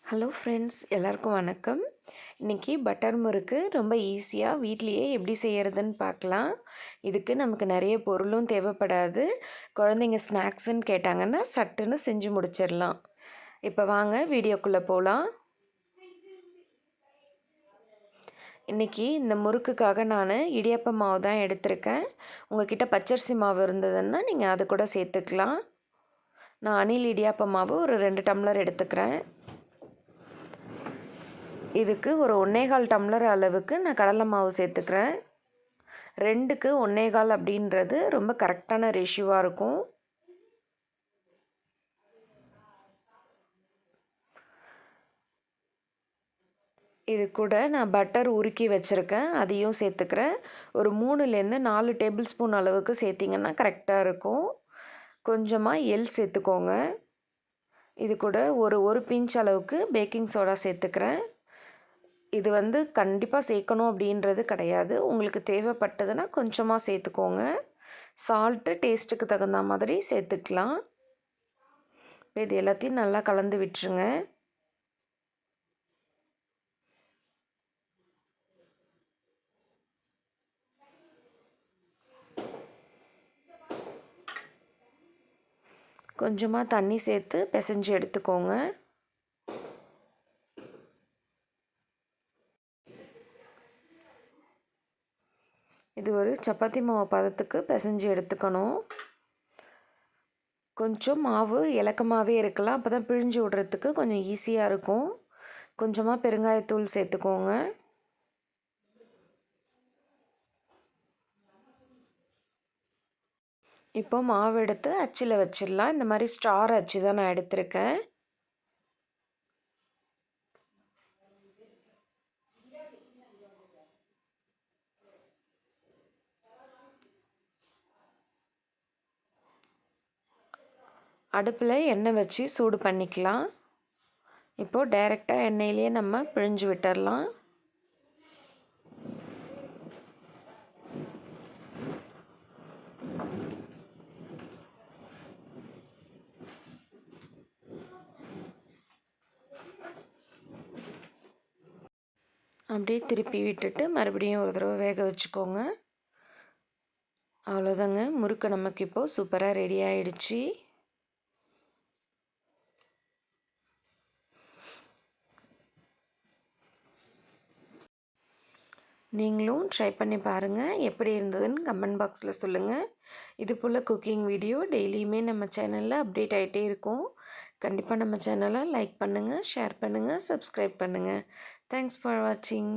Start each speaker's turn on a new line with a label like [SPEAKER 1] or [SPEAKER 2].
[SPEAKER 1] Hello friends, எல்லாருக்கும் வணக்கம். இன்றைக்கி பட்டர் முறுக்கு ரொம்ப ஈஸியாக வீட்லேயே எப்படி செய்கிறதுன்னு பார்க்கலாம். இதுக்கு நமக்கு நிறைய பொருளும் தேவைப்படாது. குழந்தைங்க ஸ்நாக்ஸுன்னு கேட்டாங்கன்னா சட்டுன்னு செஞ்சு முடிச்சிடலாம். இப்போ வாங்க வீடியோக்குள்ளே போகலாம். இன்றைக்கி இந்த முறுக்குக்காக நான் இடியாப்ப மாவு தான் எடுத்திருக்கேன். உங்கள்கிட்ட பச்சரிசி மாவு இருந்ததுன்னா நீங்கள் அது கூட சேர்த்துக்கலாம். நான் அணில் இடியாப்ப மாவு ஒரு 2 டம்ளர் எடுத்துக்கிறேன். இதுக்கு ஒரு 1.25 டம்ளர் அளவுக்கு நான் கடலை மாவு சேர்த்துக்கிறேன். 2க்கு 1.25 அப்படின்றது ரொம்ப கரெக்டான ரேஷியோவாக இருக்கும். இது கூட நான் பட்டர் உருக்கி வச்சுருக்கேன், அதையும் சேர்த்துக்கிறேன். ஒரு 3லேருந்து 4 டேபிள் ஸ்பூன் அளவுக்கு சேர்த்திங்கன்னா கரெக்டாக இருக்கும். கொஞ்சமாக எள் சேர்த்துக்கோங்க. இது கூட ஒரு பிஞ்ச் அளவுக்கு பேக்கிங் சோடா சேர்த்துக்கிறேன். இது கண்டிப்பாக சேர்க்கணும் அப்படின்றது கிடையாது. உங்களுக்கு தேவைப்பட்டதுன்னா கொஞ்சமாக சேர்த்துக்கோங்க. சால்ட்டு டேஸ்ட்டுக்கு தகுந்த மாதிரி சேர்த்துக்கலாம். இது எல்லாத்தையும் நல்லா கலந்து விட்டுருங்க. கொஞ்சமாக தண்ணி சேர்த்து பிசைஞ்சு எடுத்துக்கோங்க. இது ஒரு சப்பாத்தி மாவு பதத்துக்கு பிசைஞ்சு எடுத்துக்கணும். கொஞ்சம் மாவு இலக்கமாகவே இருக்கலாம், அப்போ தான் பிழிஞ்சு விடுறதுக்கு கொஞ்சம் ஈஸியாக இருக்கும். கொஞ்சமாக பெருங்காயத்தூள் சேர்த்துக்கோங்க. இப்போ மாவு எடுத்து அச்சில் வச்சிடலாம். இந்த மாதிரி ஸ்டார் அச்சு தான் நான் எடுத்திருக்கேன். அடுப்பில் எண்ணெய் வச்சு சூடு பண்ணிக்கலாம். இப்போது டைரெக்டாக எண்ணெயிலேயே நம்ம பிழிஞ்சு விட்டுடலாம். அப்படியே திருப்பி விட்டுட்டு மறுபடியும் ஒரு தடவை வேக வச்சுக்கோங்க. அவ்வளோதாங்க, முறுக்கு நமக்கு இப்போது சூப்பராக ரெடி ஆகிடுச்சு. நீங்களும் ட்ரை பண்ணி பாருங்கள். எப்படி இருந்ததுன்னு கமெண்ட் பாக்ஸில் சொல்லுங்கள். இது போல் குக்கிங் வீடியோ டெய்லியுமே நம்ம சேனலில் அப்டேட் ஆகிட்டே இருக்கும். கண்டிப்பாக நம்ம சேனலை லைக் பண்ணுங்கள், ஷேர் பண்ணுங்கள், சப்ஸ்கிரைப் பண்ணுங்கள். தேங்க்ஸ் ஃபார் வாட்சிங்.